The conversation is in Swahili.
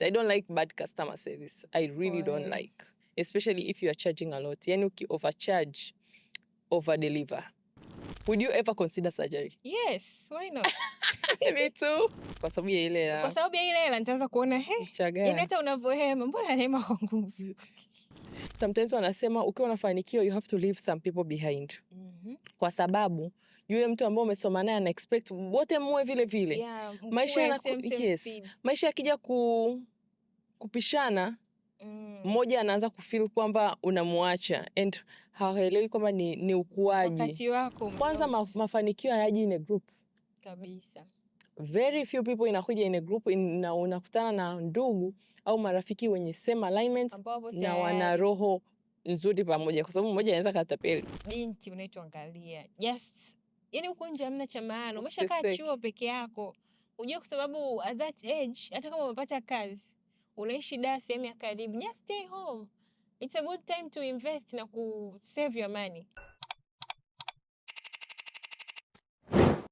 I don't like bad customer service. I really don't like, especially if you are charging a lot. Yani uki overcharge, over deliver. Would you ever consider surgery? Yes, why not? Me too. Kwa sababu ya ile hela. Kwa sababu ya ile hela nitaanza kuona yani hata unavyohema mbona hema kwa nguvu. Sometimes wanasema ukiwa unafanikiwa you have to leave some people behind. Kwa sababu yule mtu ambaye umesoma naye ana expect wote muwe vile vile. Yeah, maisha yakija kupishana mmoja anaanza kufeel kwamba unamuacha and haelewi kwamba ni ukuaji. Wakati wako kwanza mafanikio hayaji in a group kabisa. Very few people inakuja in a group, unakutana na ndugu au marafiki wenye same alignment na wana roho nzuri pamoja, kwa sababu mmoja anaweza katapeli. Binti unaitoangalia just yani huko nje hamna cha maana, umeshakaa chuo peke yako. Unajua kwa sababu at that age hata kama umepata kazi unaishi Dar sehemu ya karibu, just stay home. It's a good time to invest na ku save your money.